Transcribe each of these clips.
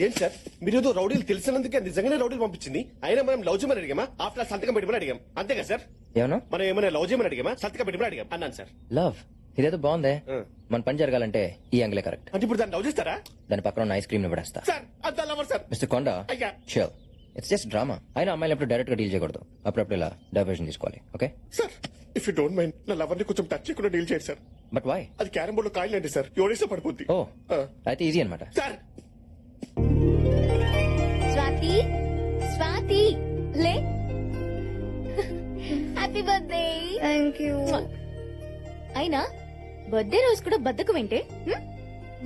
అదేంటి సార్ మీరు ఏదో రౌడీలు తెలిసినందుకే నిజంగానే రౌడీలు పంపించింది. అయినా మనం లవ్ చేయమని అడిగామా, ఆఫ్టర్ సంతకం పెట్టమని అడిగాం, అంతేగా సార్? ఏమన్నా మనం ఏమైనా లవ్ చేయమని అడిగామా, సంతకం పెట్టమని అడిగాం అన్నాను సార్. లవ్ ఇదేదో బాగుందే. మన పని జరగాలంటే ఈ యాంగిలే కరెక్ట్. అంటే ఇప్పుడు దాన్ని లవ్ చేస్తారా? దాని పక్కన ఉన్న ఐస్ క్రీమ్ ని పడేస్తా. సార్ అంత లవర్ సార్. మిస్టర్ కొండ అయ్యా షూర్ ఇట్స్ జస్ట్ డ్రామా. అయినా అమ్మాయిలు ఎప్పుడు డైరెక్ట్ గా డీల్ చేయకూడదు, అప్పుడప్పుడు ఇలా డైవర్షన్ తీసుకోవాలి. Okay sir, if you don't mind నా లవర్ ని కొంచెం టచ్ చేయకుండా డీల్ చేయండి సార్. But why? అది క్యారం బోర్డ్ లో కాయలు అంటే సార్, ఎవడేస్తే పడిపోద్ది. ఓ అయితే ఈజీ అనమాట. సార్ స్వాతి స్వాతి లే, హ్యాపీ బర్త్డే. Thank you. అయినా బర్త్డే రోజు కూడా బద్దకు వింటే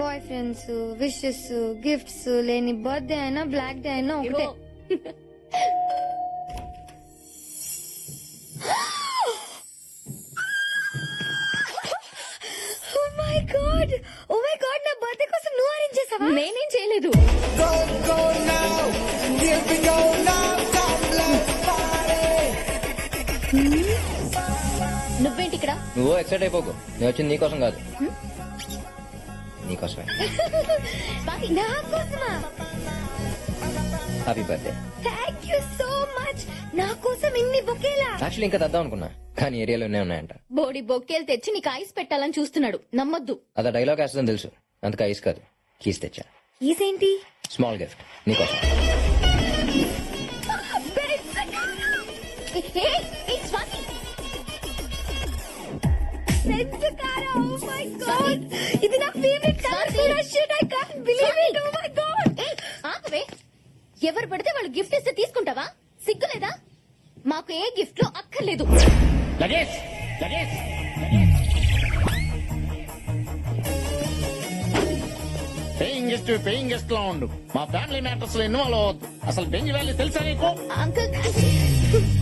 బాయ్ ఫ్రెండ్స్, విషెస్, గిఫ్ట్స్ లేని బర్త్డే అయినా బ్లాక్ డే అయినా ఒకటే. ఓ మై గాడ్ నా బర్త్డే కోసం నువ్వు అరేంజ్ చేసావా? నేనేం చేయలేదు. నువ్వేంటి ఇక్కడ? నువ్వు ఎక్సైట్ అయిపోకు, నేను వచ్చింది నీకోసం కాదు, నీకోసమే. స్వాతి నా కోసమా? Happy birthday. Thank you so much. నా కోసం ఇన్ని బొకేలా? యాక్చువల్లీ ఇంకా తెద్దాం అనుకున్నా, కానీ ఏరియాలోనే ఉన్నాయంట. బోడి బొక్కేలు తెచ్చి నీకు ఐస్ పెట్టాలని చూస్తున్నాడు, నమ్మొద్దు. అదా డైలాగ్ వేస్తుందని తెలుసు, అందుకే ఐస్ కాదు కీస్ తెచ్చా. ఈసేంటి? స్మాల్ గిఫ్ట్ నీకోసం. స్వాతి ఇది నా ఫేవరెట్ కలర్ కూడా. Shit, I can't believe it. Oh my God. ఆపవే, ఎవరు పడితే వాళ్ళు గిఫ్ట్ ఇస్తే తీసుకుంటావా? సిగ్గులేదా? మాకు ఏ గిఫ్ట్ లో అక్కర్లేదు. లగేజ్ లగేజ్ పేయింగ్ గెస్ట్ లా ఉండు. మా ఫ్యామిలీ మ్యాటర్స్ లో ఇన్వాల్వ్ అవ్వద్దు. అసలు బెంజ్ వ్యాలీ తెలుసా నీకు? అంకుల్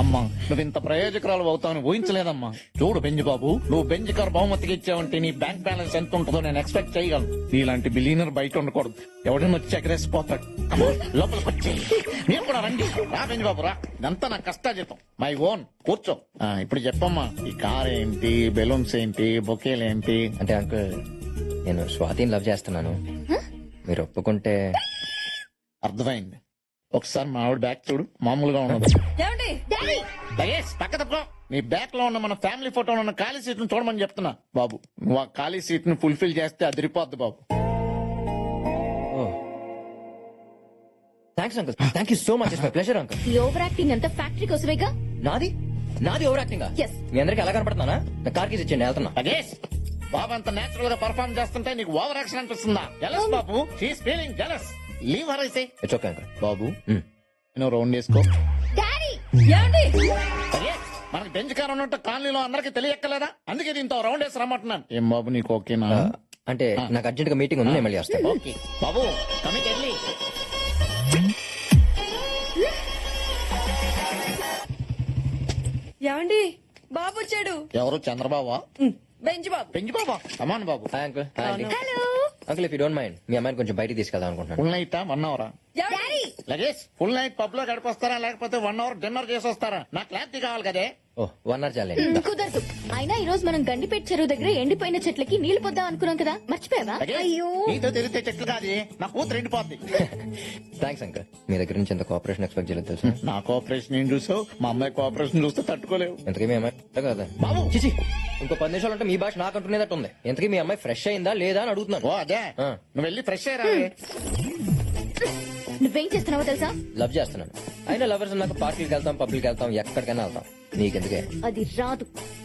అమ్మా, నువ్వు ఇంత ప్రయోజకురాలు అవుతావని ఊహించలేదమ్మా. చూడు బెంజ్ బాబు, నువ్వు బెంజ్ కార్ బహుమతికి ఇచ్చావంటే నీ బ్యాంక్ బ్యాలెన్స్ ఎంత ఉంటుందో నేను ఎక్స్పెక్ట్ చేయగలను. నీలాంటి బిలీనర్ బయట ఉండకూడదు, ఎవడైనా వచ్చి ఎగరేసిపోతాడు. లోపలికి వచ్చి మీరు కూడా రండి. రా బెంజ్ బాబు రా, ఇదంతా నా కష్టాజీతం, మై ఓన్. కూర్చో. ఇప్పుడు చెప్పమ్మా, ఈ కార్ ఏంటి, బెలూన్స్ ఏంటి, బొకేలు ఏంటి? అంటే అంకుల్, నేను స్వాతిని లవ్ చేస్తున్నాను, మీరు ఒప్పుకుంటే. అర్థమైంది. ఒకసారి మా ఆవిడ బ్యాక్ చూడు, మామూలుగా ఉన్నది. లగేజ్ పక్క తప్పుకో. నీ బ్యాక్ లో ఉన్న మన ఫ్యామిలీ ఫోటోలో ఉన్న ఖాళీ సీట్ ను చూడమని చెప్తున్నా. బాబు, నువ్వు ఆ ఖాళీ సీట్ ను ఫుల్ఫిల్ చేస్తే అదిరిపోద్ది Babu. Thanks uncle, thank you so much, it's my pleasure uncle. ఈ ఓవర్ యాక్టింగ్ అంతా ఫ్యాక్టరీ కోసమేగా. నాది ఓవర్ యాక్టింగ్. Yes. మీ అందరికి ఎలా కనపడుతున్నానా? నా కార్ కీస్ ఇచ్చేయండి, వెళ్తున్నా. లగేజ్, బాబు అంత నేచురల్ గా పర్ఫార్మ్ చేస్తుంటే నీకు ఓవర్ యాక్షన్ అనిపిస్తుందా? Jealous Babu, she's feeling jealous. Leave her I say. It's okay uncle. Babu, నువ్వు రౌండ్ వేసుకో. డాడీ లగేజ్, మనకి బెంచ్ కార్ ఉన్నట్టు కాలనీలో అందరికి తెలియక్కలేదా? అందుకే దీంతో రౌండ్ వేసి రమ్మంటున్నాను. ఏం బాబు, నీకు ఓకేనా? అంటే నాకు అర్జెంట్ గా మీటింగ్ ఉంది, నేను మళ్ళీ వస్తాను. Okay Babu, commit early. ఏమండి, బాబు వచ్చాడు. ఎవరు? Chandrababu? Bench Babu. Bench Baba? Come on Babu. Hi uncle. Hi aunty. Hello. Uncle, if you don't mind, మీ అమ్మాయిని కొంచెం బయటికి తీసుకెళ్దాం అనుకుంటున్నాను. ఫుల్ నైట్ 1 అవరా? Daddy luggage, full night pub లో గడిపొస్తారా లేకపోతే 1 అవర్ డిన్నర్ చేసి వస్తారా? నాకు క్లారిటీ కావాలి కదే. ఓ 1 అవర్ చాలే. కుదరదు. అయినా ఈ రోజు మనం గండిపేట చెరువు దగ్గర ఎండిపోయిన చెట్లకి నీళ్లు పొద్దాం అనుకున్నాం కదా, మర్చిపోయావా? అయ్యో. నీతో తెలిస్తే చెట్లు కాదు, నా కూతురు ఎండిపోద్ది. థ్యాంక్స్ అంకుల్, మీ దగ్గర నుంచి ఎంత కోఆపరేషన్ ఎక్స్పెక్ట్ చేయలేదు తెలుసు. నా కోఆపరేషన్ ఏం చూసావు? మా అమ్మాయి కోఆపరేషన్ చూస్తే తట్టుకోలేవు. ఎంతకీ మీ అమ్మాయి కదా బాబు. చిచి, ఇంకో 10 నిమిషాలు అంటే మీ భాష నాకు అంటున్నదట్టు ఉంది. ఎంతకీ మీ అమ్మాయి ఫ్రెష్ అయిందా లేదా అని అడుగుతున్నాను. ఓ అదే, నువ్వు వెళ్ళి ఫ్రెష్ అయ్యరా. నువ్వేం చేస్తున్నావో తెలుసా? లవ్ చేస్తున్నాను. అయినా లవర్స్ నాకు పార్టీకి వెళ్తాం, పబ్లిక్ వెళ్తాం, ఎక్కడికైనా వెళ్తాం. నీకెందుకే? అది రాదు,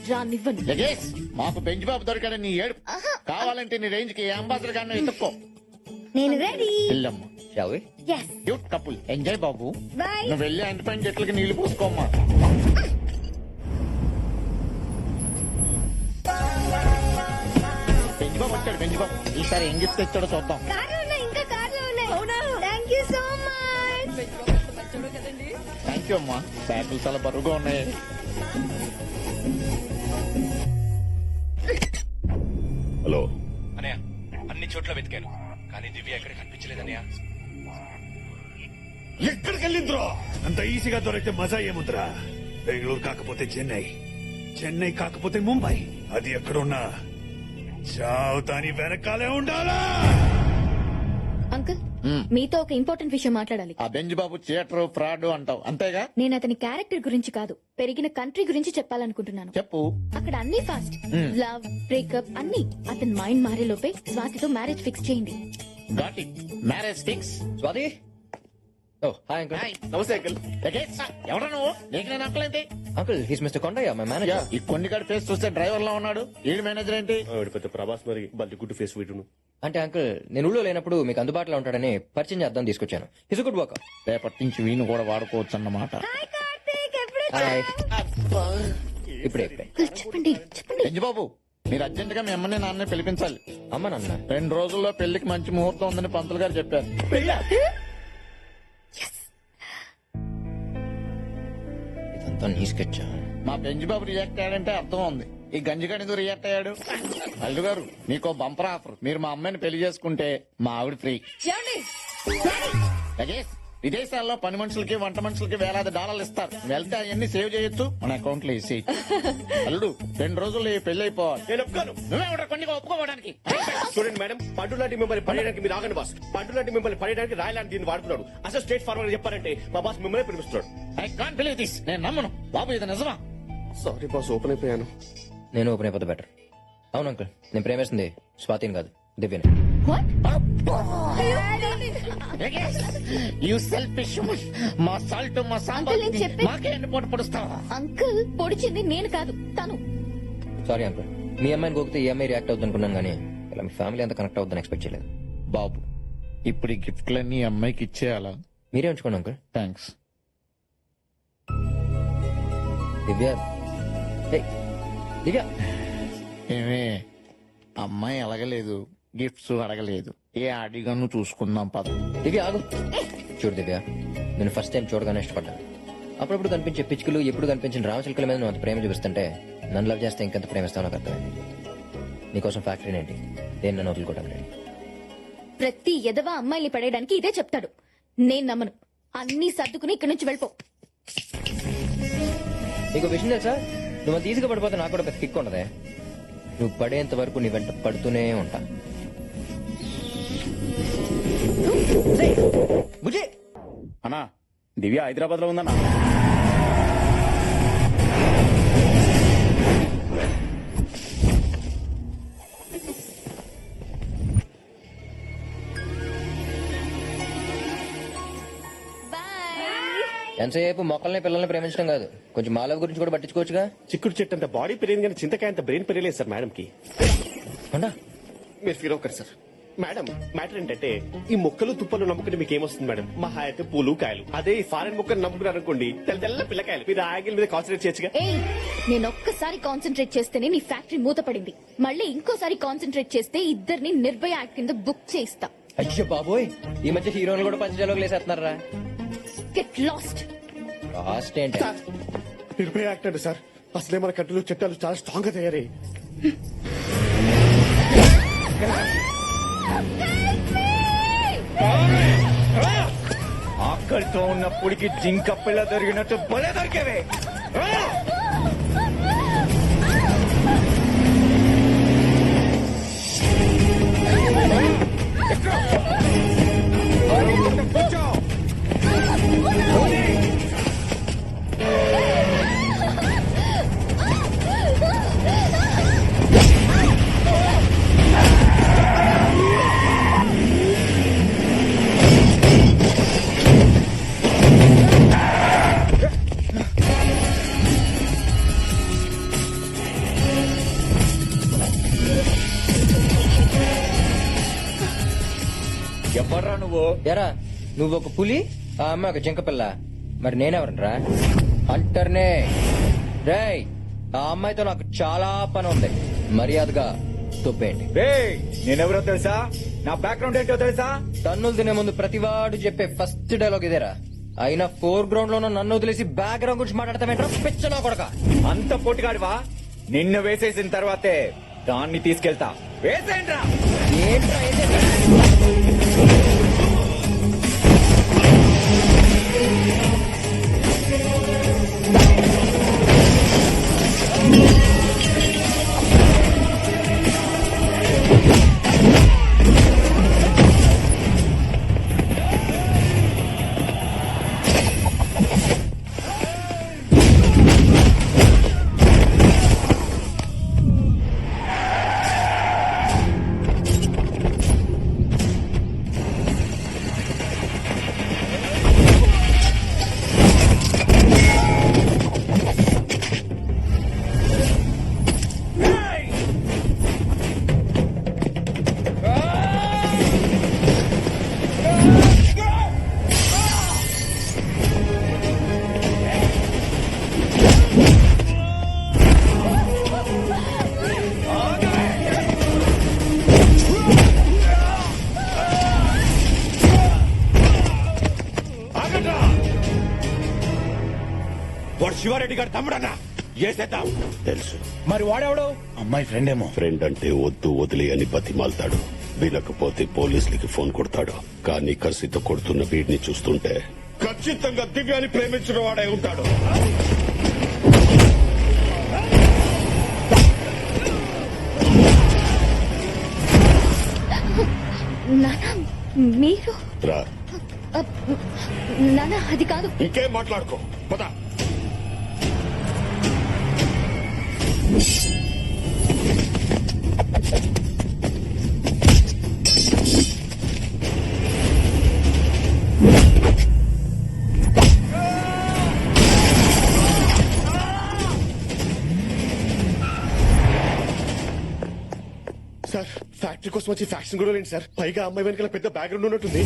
రానివ్వను. లగేజ్, మాకు బెంచ్ బాబు దొరికాడు, నీ ఏడు కావాలంటే నీ రేంజ్ కి అంబాసిడర్ గారిని ఎత్తుక్కో. నేను రెడీ. వెళ్ళమ్మా. Shall we? yes cute couple, enjoy Babu. bye. నువ్వు వెళ్ళి ఎండిపోయిన చెట్లకి నీళ్లు పోసుకోమ్మా. బెంచ్ బాబు వచ్చాడు, బెంచ్ బాబు. ఈసారి ఏం గిఫ్ట్ తెచ్చాడో చూద్దాం. కార్లో ఉన్నాయి, ఇంకా కార్లో ఉన్నాయి. అవునా? Thank you so much. Thank you అమ్మా. బ్యాగులు చాలా బరువుగా ఉన్నాయి. హలో అనయ్య, అన్ని చోట్ల వెతికాను కానీ దివ్య ఎక్కడ కనిపించలేదన్నయ్య. ఎక్కడికి వెళ్ళిందిరా? అంత ఈజీగా దొరికితే మజా ఏముందిరా? బెంగళూరు కాకపోతే చెన్నై, చెన్నై కాకపోతే ముంబై, అది ఎక్కడున్నా చావుతాని వెనకాలే ఉండాలా. అంకుల్ మీతో ఒక ఇంపార్టెంట్ విషయం మాట్లాడాలి. ఆ బెంజ్ బాబు థియేటర్ ఫ్రాడ్ అంటావు అంతేగా? నేను అతని క్యారెక్టర్ గురించి కాదు, పెరిగిన కంట్రీ గురించి చెప్పాలనుకుంటున్నాను. చెప్పు. అక్కడ అన్ని ఫాస్ట్, లవ్, బ్రేకప్ అన్ని. అతని మైండ్ మారే లోపే స్వాతితో మ్యారేజ్ ఫిక్స్ చేయండి. Got it. Marriage fix. Swathi oh hi uncle. నమస్తే అంకుల్. ఎవరా నువ్వు? నీకు నేను అంకలేంటి? Uncle he's mister Kondaiah my manager. ఈ కొండిగాడి ఫేస్ చూస్తే డ్రైవర్ లా ఉన్నాడు. ఏడు మేనేజర్ ఏంటి? పెద్ద ప్రభాస్ మరి బల్లి గుడ్డు ఫేస్ వీడును. అంటే అంకుల్ నేను ఊళ్ళో లేనప్పుడు మీకు అందుబాటులో ఉంటాడని పరిచయం చేద్దాం తీసుకొచ్చాను. His good work. రేపటి నుంచి వీణు కూడా వాడుకోవచ్చు అన్నమాట. హాయ్. ఇప్పుడే చెప్పండి చెప్పండి. బెంజ్ బాబు మీరు అర్జెంట్ గా మీ అమ్మని నాన్నే పిలిపించాలి. అమ్మ నాన్న 2 రోజుల్లో పెళ్లికి మంచి ముహూర్తం ఉందని పంతులు గారు చెప్పారు. ఇదంతా నీ స్కెచ్. మా బెంజ్ బాబు రియాక్ట్ అయ్యాడంటే అర్థం ఉంది. ఈ గంజిగాడు ఎందుకు రియాక్ట్ అయ్యాడు? అల్లు గారు నీకో బంపర్ ఆఫర్. మీరు మా అమ్మాయిని పెళ్లి చేసుకుంటే మా ఆవిడ ఫ్రీ. లగేష్ విదేశాల్లో పని మనుషులకి వంట మనుషులకి వేలాది డాలర్లు ఇస్తారు. వెళ్తే అవన్నీ సేవ్ చేయొచ్చు, మన అకౌంట్ లో వేసి. అల్లుడు 2 రోజుల్లో ఈ పెళ్లి అయిపోవాలి. నేను ఒప్పుకోను. నువ్వే కొన్ని ఒప్పుకోవడానికి. చూడండి మేడం, పండు లాంటి మిమ్మల్ని పడేయడానికి మీరు ఆగండి బాస్. పండు లాంటి మిమ్మల్ని పడేయడానికి రాయ్ లాంటి దీన్ని వాడుతున్నాడు. అసలు స్ట్రేట్ ఫార్వర్డ్ చెప్పారంటే మా బాస్ మిమ్మల్ని పిలిపిస్తున్నాడు. I can't believe this. నేను నమ్మను. బాబు ఇది నిజమా? సారీ బాస్, ఓపెన్ అయిపోయాను. నేను ఓపెన్ అయిపోతే బెటర్. అవును అంకుల్ నేను ప్రేమిస్తుంది స్వాతిని కాదు దివ్యని. You selfish. మా సాల్ట్ మా సాంబార్ నేను చెప్పే- మాకే ఎండిపోటు పొడుస్తావా? అంకుల్ పొడిచింది నేను కాదు, తను. సారీ అంకుల్, మీ అమ్మాయిని గోకితే ఈ అమ్మాయి రియాక్ట్ అవుతుంది అనుకున్నాను కానీ ఇలా మీ ఫ్యామిలీ అంత కనెక్ట్ అవుతుందని ఎక్స్పెక్ట్ చేయలేదు. బాబు ఇప్పుడు ఈ గిఫ్ట్లన్నీ అమ్మాయికి ఇచ్చేయాలా? మీరే ఉంచుకోండి అంకుల్. థ్యాంక్స్. దివ్య హే, దివ్య ఏమే అమ్మాయి అడగలేదు, గిఫ్ట్స్ అడగలేదు. ఏ అడిగాను చూసుకుందాం పద. దివ్య ఆగు. చూడు దివ్య, నేను ఫస్ట్ టైం చూడగానే ఇష్టపడ్డాను. అప్పుడప్పుడు కనిపించే పిచ్చుకలు ఎప్పుడు కనిపించిన రామచిలుకల మీద నువ్వు అంత ప్రేమ చూపిస్తుంటే నన్ను లవ్ చేస్తే ఇంకెంత ప్రేమిస్తావు నాకు అర్థమైంది. నీకోసం ఫ్యాక్టరీ ఏంటి, దేని నన్ను వదులుకోవడానికి. ప్రతి ఎదవ అమ్మాయిని పడేయడానికి ఇదే చెప్తాడు. నేను నమ్మను. అన్ని సర్దుకుని ఇక్కడి నుంచి వెళ్ళిపో. నీకు విషయం తెలుసా, నువ్వు అంత ఈజీగా పడిపోతే నాకు కూడా పెద్ద కిక్ ఉండదే. నువ్వు పడేంత వరకు నీ వెంట పడుతూనే ఉంటా. ముజే అన్నా దివ్య హైదరాబాద్ లో ఉందన్నా. ఎంతసేపు మొక్కల్ని పిల్లల్ని ప్రేమించడం కాదు, కొంచెం మాలవ్ గురించి కూడా పట్టించుకోవచ్చుగా. చిక్కుడు చెట్టు అంత బాడీ పెరిగింది కానీ చింతకాయ అంత బ్రెయిన్ పెరగలేదు సార్ మేడం కి. అవునా? మీరు ఫీల్ అవ్వకండి సార్. మేడం మ్యాటర్ ఏంటంటే ఈ మొక్కలు తుప్పలు నమ్ముకుంటే మీకు ఏమొస్తుంది మేడం? మహా అయితే పూలు కాయలు. అదే ఈ ఫారెన్ మొక్కలు నమ్ముకున్నారు అనుకోండి, తెల్ల తెల్ల పిల్లకాయలు. మీరు ఆగిల్ మీద కాన్సన్ట్రేట్ చేయొచ్చుగా. ఏయ్, నేను ఒక్కసారి కాన్సన్ట్రేట్ చేస్తేనే నీ ఫ్యాక్టరీ మూతపడింది. మళ్ళీ ఇంకోసారి కాన్సన్ట్రేట్ చేస్తే ఇద్దరిని నిర్భయ యాక్ట్ కింద బుక్ చేస్తా. అయ్యో బాబోయ్, ఈ మధ్య హీరోలు కూడా పంచజాలోకి లేసేస్తున్నారా? Get lost. లాస్ట్ ఏంటి? సార్ నిర్భయ యాక్ట్ అండి సార్. అసలే మన కంట్రీలో చట్టాలు చాలా స్ట్రాంగ్ గా తయారయ్యాయి. ఆకలితో ఉన్నప్పటికి జింక పిల్ల దొరికినట్టు భలే దొరికేవే. ఎవర్రా నువ్వు? ఎరా నువ్వు ఒక పులి, ఆ అమ్మాయి ఒక జింక పిల్ల, మరి నేనెవరనరా? అంటర్నే. రేయ్, ఆ అమ్మాయితో నాకు చాలా పని ఉంది, మర్యాదగా తొప్పేయండి. నేనెవరో తెలుసా? నా బ్యాక్గ్రౌండ్ ఏంటో తెలుసా? తన్నులు తినే ముందు ప్రతివాడు చెప్పే ఫస్ట్ డైలాగ్ ఇదేరా. అయినా 4 లో నన్ను వదిలేసి బ్యాక్గ్రౌండ్ గురించి మాట్లాడతామేంట్రా పిచ్చనా కొడక? అంత పొట్టిగాడివా? నిన్ను వేసేసిన తర్వాతే దాన్ని తీసుకెళ్తా. వేసేయండ్రా. ఏంట్రా ఏంటి? గారి తమ్ముడన్నా చేసేద్దాం. తెలుసు. మరి వాడెవడు? అమ్మాయి ఫ్రెండ్ ఏమో. ఫ్రెండ్ అంటే వద్దు వదిలే అని బతిమాలతాడు. వినకపోతే పోలీసులకి ఫోన్ కొడతాడు. కానీ కసితో కొడుతున్న వీడిని చూస్తుంటే ఖచ్చితంగా దివ్యాన్ని ప్రేమించిన వాడే ఉంటాడు. నానా మీరు రా, నానా అది కాదు. ఇంకేం మాట్లాడుకో, పద. సార్ ఫ్యాక్టరీ కోసం వచ్చి ఫ్యాక్షన్ కూడా లేండి సార్. పైగా అమ్మాయి వెనకాల పెద్ద బ్యాక్గ్రౌండ్ ఉన్నట్టుంది.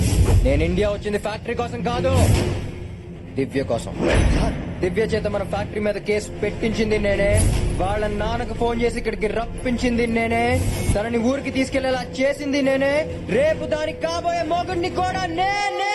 నేను ఇండియా వచ్చింది ఫ్యాక్టరీ కోసం కాదు, దివ్య కోసం. దివ్య చేత మన ఫ్యాక్టరీ మీద కేసు పెట్టించింది నేనే. వాళ్ళ నాన్నకు ఫోన్ చేసి ఇక్కడికి రప్పించింది నేనే. తనని ఊరికి తీసుకెళ్లేలా చేసింది నేనే. రేపు దానికి కాబోయే మొగుడిని కూడా నేనే.